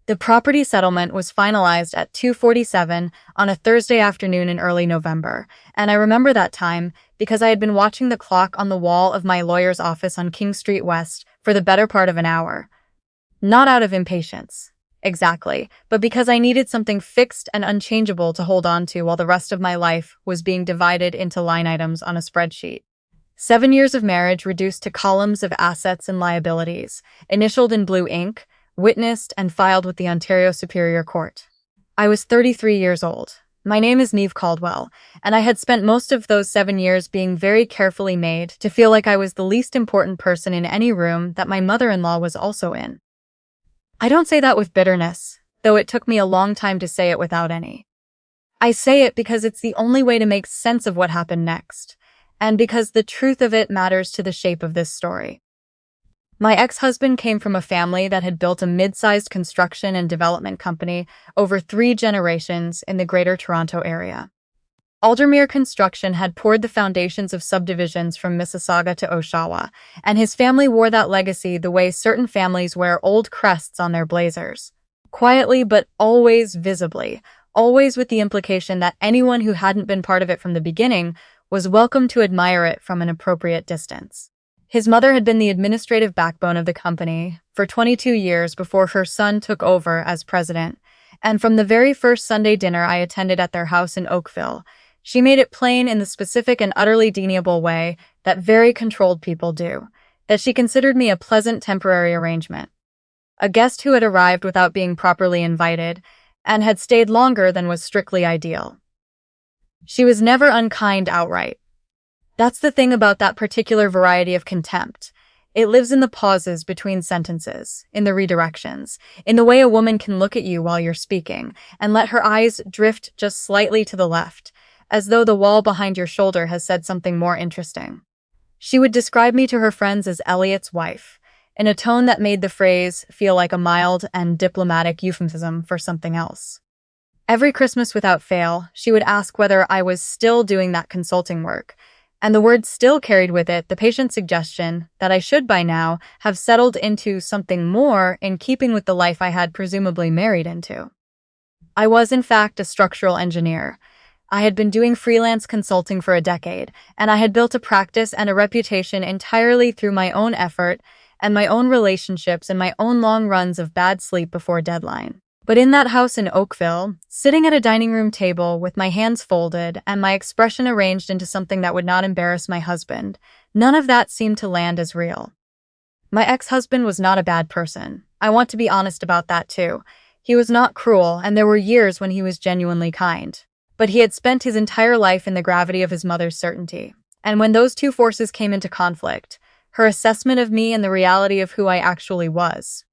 The property settlement was finalized at 2:47 on a Thursday afternoon in early November, and I remember that time because I had been watching the clock on the wall of my lawyer's office on King Street West for the better part of an hour. Not out of impatience, exactly, but because I needed something fixed and unchangeable to hold on to while the rest of my life was being divided into line items on a spreadsheet. 7 years of marriage reduced to columns of assets and liabilities, initialed in blue ink, witnessed and filed with the Ontario Superior Court. I was 33 years old. My name is Neve Caldwell, and I had spent most of those 7 years being very carefully made to feel like I was the least important person in any room that my mother-in-law was also in. I don't say that with bitterness, though it took me a long time to say it without any. I say it because it's the only way to make sense of what happened next, and because the truth of it matters to the shape of this story. My ex-husband came from a family that had built a mid-sized construction and development company over 3 generations in the Greater Toronto area. Aldermere Construction had poured the foundations of subdivisions from Mississauga to Oshawa, and his family wore that legacy the way certain families wear old crests on their blazers. Quietly but always visibly, always with the implication that anyone who hadn't been part of it from the beginning was welcome to admire it from an appropriate distance. His mother had been the administrative backbone of the company for 22 years before her son took over as president, and from the very first Sunday dinner I attended at their house in Oakville, she made it plain in the specific and utterly deniable way that very controlled people do, that she considered me a pleasant temporary arrangement. A guest who had arrived without being properly invited, and had stayed longer than was strictly ideal. She was never unkind outright. That's the thing about that particular variety of contempt. It lives in the pauses between sentences, in the redirections, in the way a woman can look at you while you're speaking, and let her eyes drift just slightly to the left, as though the wall behind your shoulder has said something more interesting. She would describe me to her friends as Elliot's wife, in a tone that made the phrase feel like a mild and diplomatic euphemism for something else. Every Christmas without fail, she would ask whether I was still doing that consulting work, and the word still carried with it the patient suggestion that I should by now have settled into something more in keeping with the life I had presumably married into. I was, in fact, a structural engineer. I had been doing freelance consulting for a decade, and I had built a practice and a reputation entirely through my own effort and my own relationships and my own long runs of bad sleep before deadline. But in that house in Oakville, sitting at a dining room table with my hands folded and my expression arranged into something that would not embarrass my husband, none of that seemed to land as real. My ex-husband was not a bad person. I want to be honest about that too. He was not cruel, and there were years when he was genuinely kind. But he had spent his entire life in the gravity of his mother's certainty. And when those two forces came into conflict, her assessment of me and the reality of who I actually was,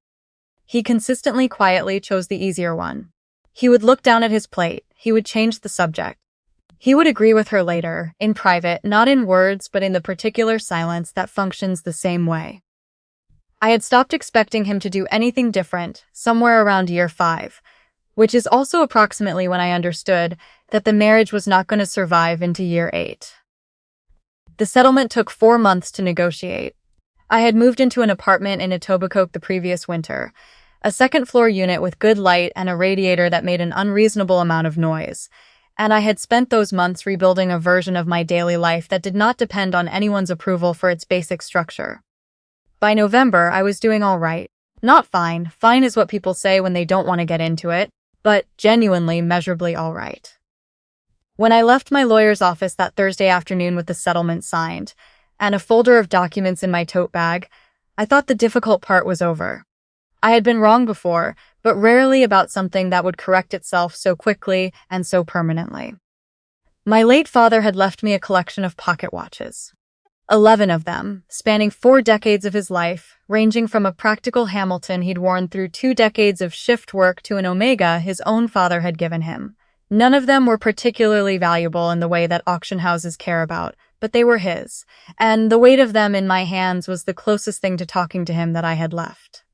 he consistently quietly chose the easier one. He would look down at his plate. He would change the subject. He would agree with her later, in private, not in words, but in the particular silence that functions the same way. I had stopped expecting him to do anything different somewhere around year 5, which is also approximately when I understood that the marriage was not going to survive into year 8. The settlement took 4 months to negotiate. I had moved into an apartment in Etobicoke the previous winter, a second-floor unit with good light and a radiator that made an unreasonable amount of noise, and I had spent those months rebuilding a version of my daily life that did not depend on anyone's approval for its basic structure. By November, I was doing all right. Not fine. Fine is what people say when they don't want to get into it, but genuinely, measurably all right. When I left my lawyer's office that Thursday afternoon with the settlement signed, and a folder of documents in my tote bag, I thought the difficult part was over. I had been wrong before, but rarely about something that would correct itself so quickly and so permanently. My late father had left me a collection of pocket watches. 11 of them, spanning 4 decades of his life, ranging from a practical Hamilton he'd worn through 2 decades of shift work to an Omega his own father had given him. None of them were particularly valuable in the way that auction houses care about, but they were his, and the weight of them in my hands was the closest thing to talking to him that I had left.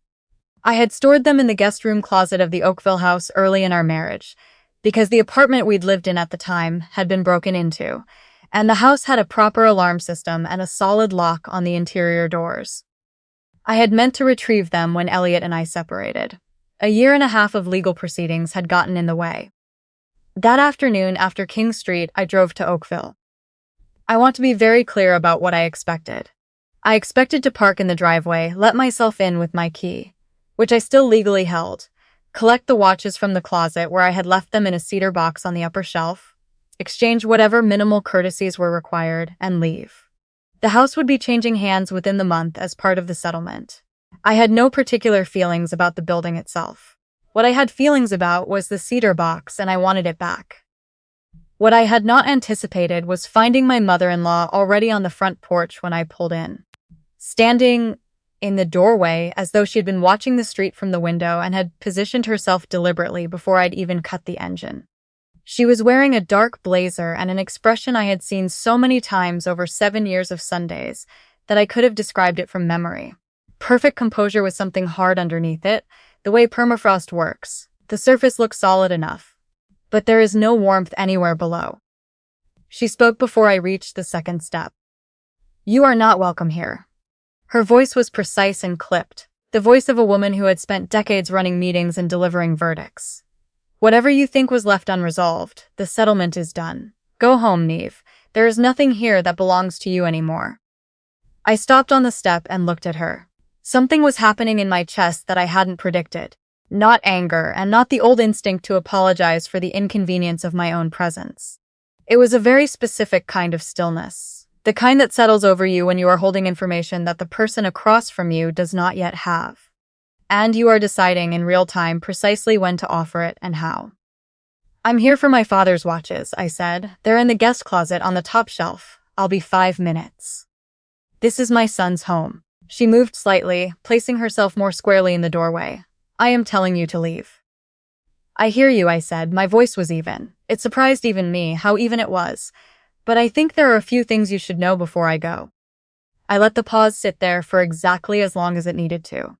I had stored them in the guest room closet of the Oakville house early in our marriage, because the apartment we'd lived in at the time had been broken into, and the house had a proper alarm system and a solid lock on the interior doors. I had meant to retrieve them when Elliot and I separated. A year and a half of legal proceedings had gotten in the way. That afternoon, after King Street, I drove to Oakville. I want to be very clear about what I expected. I expected to park in the driveway, let myself in with my key, which I still legally held, collect the watches from the closet where I had left them in a cedar box on the upper shelf, exchange whatever minimal courtesies were required, and leave. The house would be changing hands within the month as part of the settlement. I had no particular feelings about the building itself. What I had feelings about was the cedar box, and I wanted it back. What I had not anticipated was finding my mother-in-law already on the front porch when I pulled in. Standing in the doorway as though she had been watching the street from the window and had positioned herself deliberately before I'd even cut the engine. She was wearing a dark blazer and an expression I had seen so many times over 7 years of Sundays that I could have described it from memory. Perfect composure with something hard underneath it, the way permafrost works. The surface looks solid enough, but there is no warmth anywhere below. She spoke before I reached the second step. "You are not welcome here." Her voice was precise and clipped, the voice of a woman who had spent decades running meetings and delivering verdicts. "Whatever you think was left unresolved, the settlement is done. Go home, Neve. There is nothing here that belongs to you anymore." I stopped on the step and looked at her. Something was happening in my chest that I hadn't predicted. Not anger, and not the old instinct to apologize for the inconvenience of my own presence. It was a very specific kind of stillness. The kind that settles over you when you are holding information that the person across from you does not yet have. And you are deciding in real time precisely when to offer it and how. "I'm here for my father's watches," I said. "They're in the guest closet on the top shelf. I'll be 5 minutes. This is my son's home." She moved slightly, placing herself more squarely in the doorway. "I am telling you to leave." "I hear you," I said. My voice was even. It surprised even me how even it was. "But I think there are a few things you should know before I go." I let the pause sit there for exactly as long as it needed to.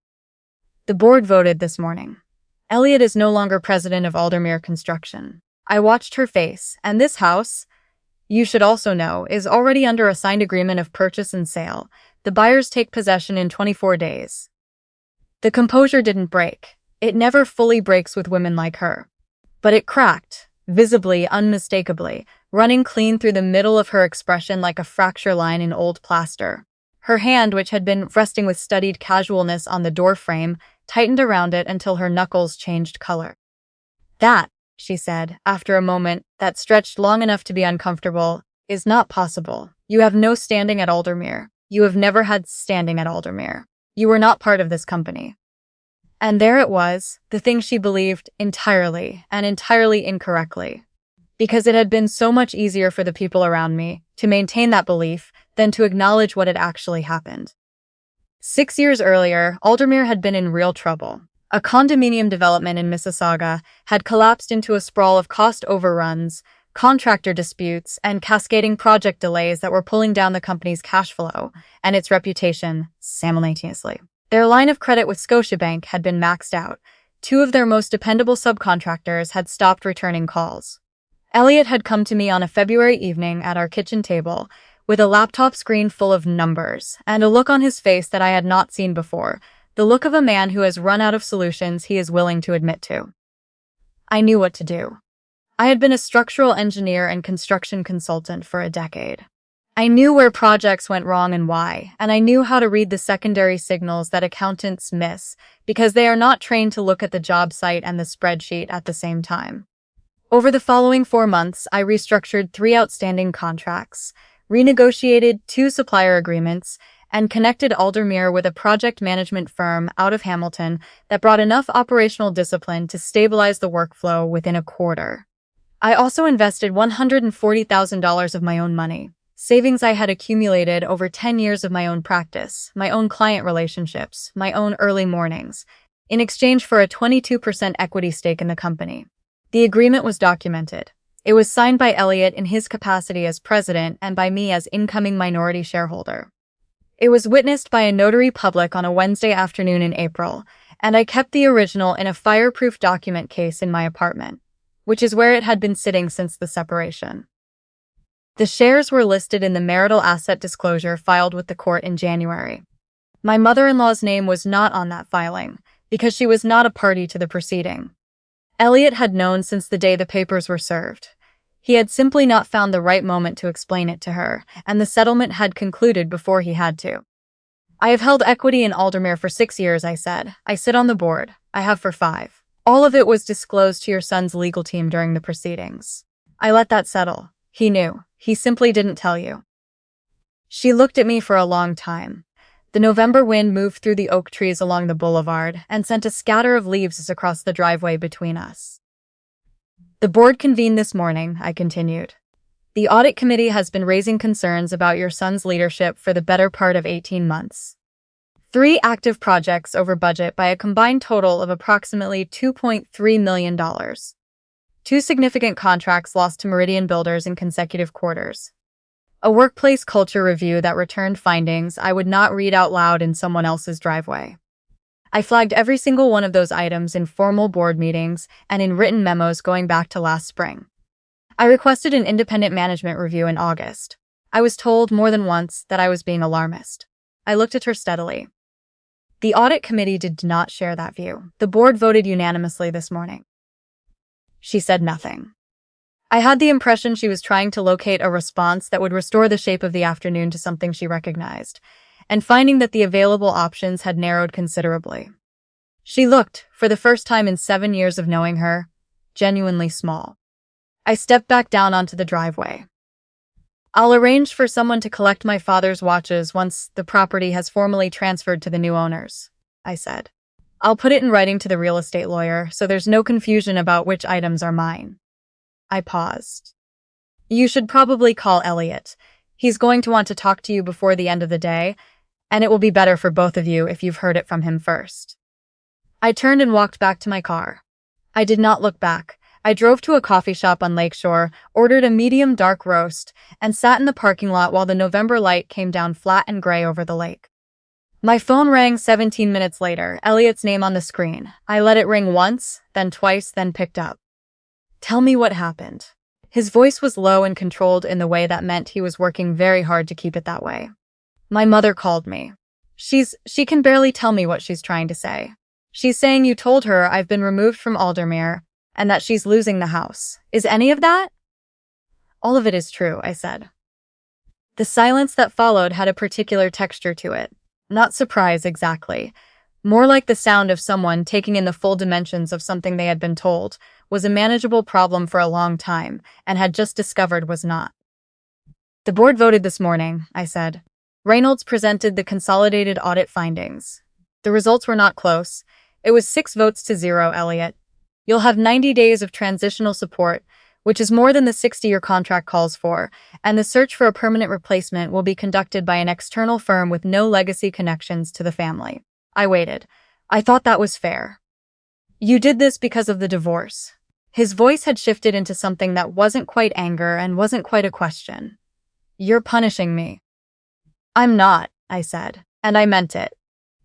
The board voted this morning. Elliot is no longer president of Aldermere Construction. I watched her face, and this house, you should also know, is already under a signed agreement of purchase and sale. The buyers take possession in 24 days. The composure didn't break. It never fully breaks with women like her. But it cracked, visibly, unmistakably, running clean through the middle of her expression like a fracture line in old plaster. Her hand, which had been resting with studied casualness on the door frame, tightened around it until her knuckles changed color. "That," she said, after a moment that stretched long enough to be uncomfortable, "is not possible. You have no standing at Aldermere. You have never had standing at Aldermere. You were not part of this company." And there it was, the thing she believed entirely and entirely incorrectly. Because it had been so much easier for the people around me to maintain that belief than to acknowledge what had actually happened. 6 years earlier, Aldermere had been in real trouble. A condominium development in Mississauga had collapsed into a sprawl of cost overruns, contractor disputes, and cascading project delays that were pulling down the company's cash flow and its reputation simultaneously. Their line of credit with Scotiabank had been maxed out. 2 of their most dependable subcontractors had stopped returning calls. Elliot had come to me on a February evening at our kitchen table with a laptop screen full of numbers and a look on his face that I had not seen before, the look of a man who has run out of solutions he is willing to admit to. I knew what to do. I had been a structural engineer and construction consultant for a decade. I knew where projects went wrong and why, and I knew how to read the secondary signals that accountants miss because they are not trained to look at the job site and the spreadsheet at the same time. Over the following 4 months, I restructured 3 outstanding contracts, renegotiated 2 supplier agreements, and connected Aldermere with a project management firm out of Hamilton that brought enough operational discipline to stabilize the workflow within a quarter. I also invested $140,000 of my own money, savings I had accumulated over 10 years of my own practice, my own client relationships, my own early mornings, in exchange for a 22% equity stake in the company. The agreement was documented. It was signed by Elliot in his capacity as president and by me as incoming minority shareholder. It was witnessed by a notary public on a Wednesday afternoon in April, and I kept the original in a fireproof document case in my apartment, which is where it had been sitting since the separation. The shares were listed in the marital asset disclosure filed with the court in January. My mother-in-law's name was not on that filing, because she was not a party to the proceeding. Elliot had known since the day the papers were served. He had simply not found the right moment to explain it to her, and the settlement had concluded before he had to. I have held equity in Aldermere for 6 years, I said. I sit on the board. I have for 5. All of it was disclosed to your son's legal team during the proceedings. I let that settle. He knew. He simply didn't tell you. She looked at me for a long time. The November wind moved through the oak trees along the boulevard and sent a scatter of leaves across the driveway between us. The board convened this morning, I continued. The audit committee has been raising concerns about your son's leadership for the better part of 18 months. 3 active projects over budget by a combined total of approximately $2.3 million. 2 significant contracts lost to Meridian Builders in consecutive quarters. A workplace culture review that returned findings I would not read out loud in someone else's driveway. I flagged every single one of those items in formal board meetings and in written memos going back to last spring. I requested an independent management review in August. I was told more than once that I was being alarmist. I looked at her steadily. The audit committee did not share that view. The board voted unanimously this morning. She said nothing. I had the impression she was trying to locate a response that would restore the shape of the afternoon to something she recognized, and finding that the available options had narrowed considerably. She looked, for the first time in 7 years of knowing her, genuinely small. I stepped back down onto the driveway. I'll arrange for someone to collect my father's watches once the property has formally transferred to the new owners, I said. I'll put it in writing to the real estate lawyer so there's no confusion about which items are mine. I paused. You should probably call Elliot. He's going to want to talk to you before the end of the day, and it will be better for both of you if you've heard it from him first. I turned and walked back to my car. I did not look back. I drove to a coffee shop on Lakeshore, ordered a medium dark roast, and sat in the parking lot while the November light came down flat and gray over the lake. My phone rang 17 minutes later, Elliot's name on the screen. I let it ring once, then twice, then picked up. Tell me what happened. His voice was low and controlled in the way that meant he was working very hard to keep it that way. My mother called me. She can barely tell me what she's trying to say. She's saying you told her I've been removed from Aldermere and that she's losing the house. Is any of that? All of it is true, I said. The silence that followed had a particular texture to it. Not surprise exactly. More like the sound of someone taking in the full dimensions of something they had been told was a manageable problem for a long time and had just discovered was not. The board voted this morning, I said. Reynolds presented the consolidated audit findings. The results were not close. It was 6 votes to 0, Elliot. You'll have 90 days of transitional support, which is more than the 60 your contract calls for, and the search for a permanent replacement will be conducted by an external firm with no legacy connections to the family. I waited. I thought that was fair. You did this because of the divorce. His voice had shifted into something that wasn't quite anger and wasn't quite a question. You're punishing me. I'm not, I said, and I meant it.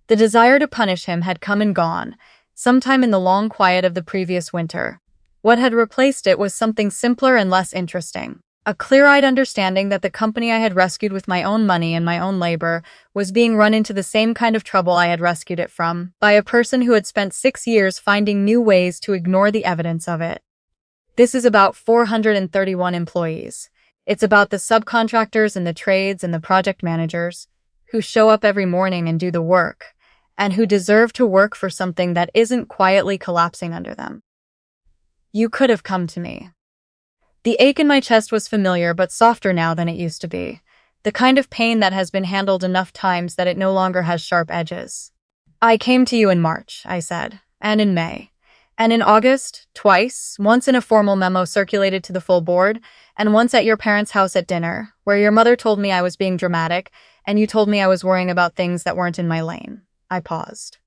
The desire to punish him had come and gone, sometime in the long quiet of the previous winter. What had replaced it was something simpler and less interesting. A clear-eyed understanding that the company I had rescued with my own money and my own labor was being run into the same kind of trouble I had rescued it from, by a person who had spent 6 years finding new ways to ignore the evidence of it. This is about 431 employees. It's about the subcontractors and the trades and the project managers who show up every morning and do the work, and who deserve to work for something that isn't quietly collapsing under them. You could have come to me. The ache in my chest was familiar but softer now than it used to be, the kind of pain that has been handled enough times that it no longer has sharp edges. I came to you in March, I said, and in May, and in August, twice, once in a formal memo circulated to the full board, and once at your parents' house at dinner, where your mother told me I was being dramatic, and you told me I was worrying about things that weren't in my lane. I paused.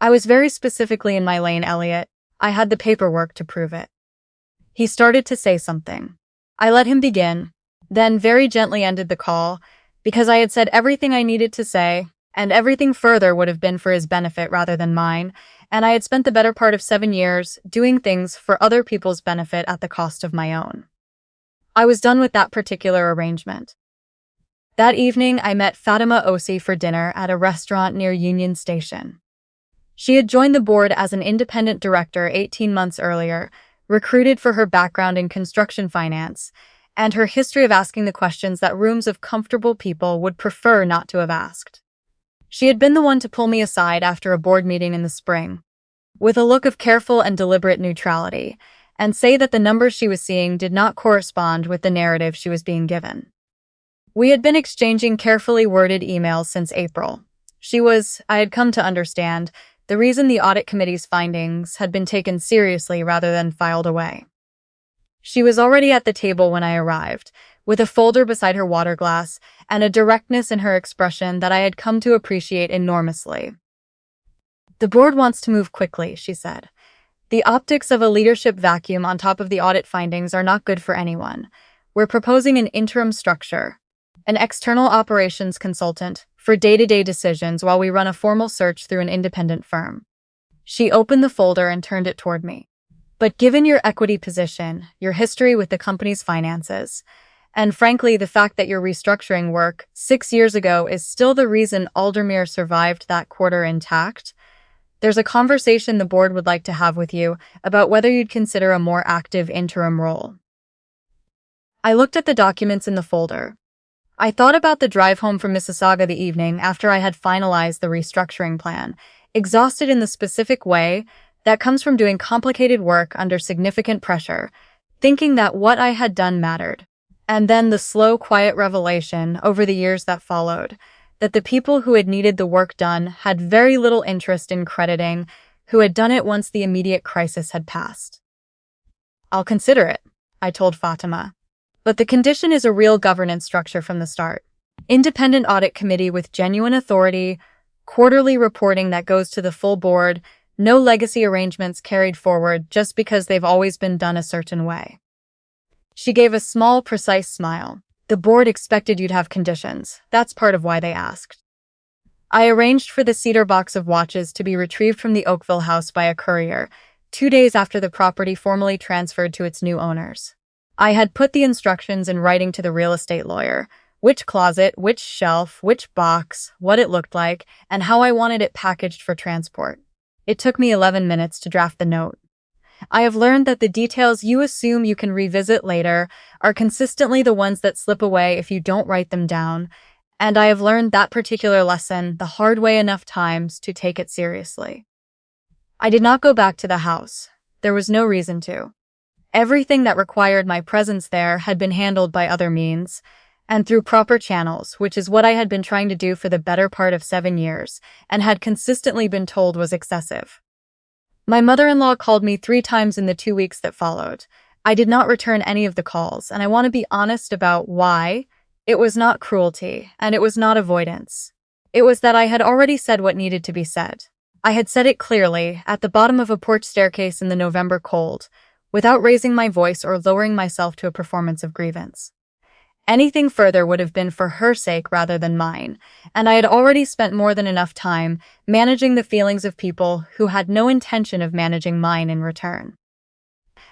I was very specifically in my lane, Elliot. I had the paperwork to prove it. He started to say something. I let him begin, then very gently ended the call, because I had said everything I needed to say, and everything further would have been for his benefit rather than mine, and I had spent the better part of 7 years doing things for other people's benefit at the cost of my own. I was done with that particular arrangement. That evening, I met Fatima Osi for dinner at a restaurant near Union Station. She had joined the board as an independent director 18 months earlier, recruited for her background in construction finance, and her history of asking the questions that rooms of comfortable people would prefer not to have asked. She had been the one to pull me aside after a board meeting in the spring, with a look of careful and deliberate neutrality, and say that the numbers she was seeing did not correspond with the narrative she was being given. We had been exchanging carefully worded emails since April. She was, I had come to understand, the reason the audit committee's findings had been taken seriously rather than filed away. She was already at the table when I arrived, with a folder beside her water glass and a directness in her expression that I had come to appreciate enormously. "The board wants to move quickly," she said. "The optics of a leadership vacuum on top of the audit findings are not good for anyone. We're proposing an interim structure, an external operations consultant for day-to-day decisions while we run a formal search through an independent firm." She opened the folder and turned it toward me. "But given your equity position, your history with the company's finances, and frankly the fact that your restructuring work 6 years ago is still the reason Aldermere survived that quarter intact, there's a conversation the board would like to have with you about whether you'd consider a more active interim role." I looked at the documents in the folder. I thought about the drive home from Mississauga the evening after I had finalized the restructuring plan, exhausted in the specific way that comes from doing complicated work under significant pressure, thinking that what I had done mattered. And then the slow, quiet revelation over the years that followed, that the people who had needed the work done had very little interest in crediting who had done it once the immediate crisis had passed. "I'll consider it," I told Fatima. "But the condition is a real governance structure from the start. Independent audit committee with genuine authority, quarterly reporting that goes to the full board, no legacy arrangements carried forward just because they've always been done a certain way." She gave a small, precise smile. "The board expected you'd have conditions. That's part of why they asked." I arranged for the cedar box of watches to be retrieved from the Oakville house by a courier, 2 days after the property formally transferred to its new owners. I had put the instructions in writing to the real estate lawyer, which closet, which shelf, which box, what it looked like, and how I wanted it packaged for transport. It took me 11 minutes to draft the note. I have learned that the details you assume you can revisit later are consistently the ones that slip away if you don't write them down, and I have learned that particular lesson the hard way enough times to take it seriously. I did not go back to the house. There was no reason to. Everything that required my presence there had been handled by other means, and through proper channels, which is what I had been trying to do for the better part of 7 years, and had consistently been told was excessive. My mother-in-law called me 3 times in the 2 weeks that followed. I did not return any of the calls, and I want to be honest about why. It was not cruelty, and it was not avoidance. It was that I had already said what needed to be said. I had said it clearly, at the bottom of a porch staircase in the November cold, without raising my voice or lowering myself to a performance of grievance. Anything further would have been for her sake rather than mine, and I had already spent more than enough time managing the feelings of people who had no intention of managing mine in return.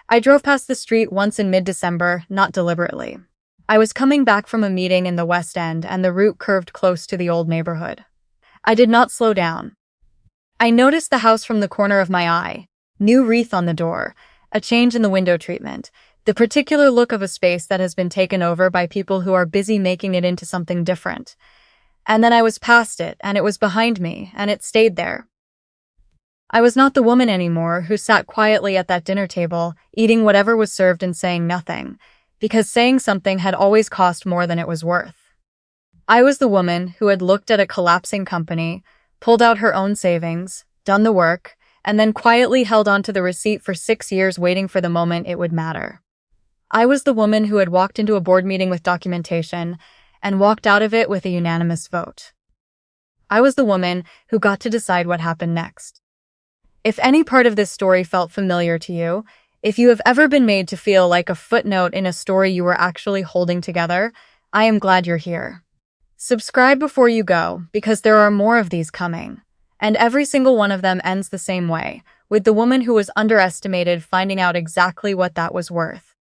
I drove past the street once in mid-December, not deliberately. I was coming back from a meeting in the West End and the route curved close to the old neighborhood. I did not slow down. I noticed the house from the corner of my eye, new wreath on the door, a change in the window treatment, the particular look of a space that has been taken over by people who are busy making it into something different. And then I was past it, and it was behind me, and it stayed there. I was not the woman anymore who sat quietly at that dinner table, eating whatever was served and saying nothing, because saying something had always cost more than it was worth. I was the woman who had looked at a collapsing company, pulled out her own savings, done the work, and then quietly held on to the receipt for 6 years waiting for the moment it would matter. I was the woman who had walked into a board meeting with documentation and walked out of it with a unanimous vote. I was the woman who got to decide what happened next. If any part of this story felt familiar to you, if you have ever been made to feel like a footnote in a story you were actually holding together, I am glad you're here. Subscribe before you go, because there are more of these coming. And every single one of them ends the same way, with the woman who was underestimated finding out exactly what that was worth.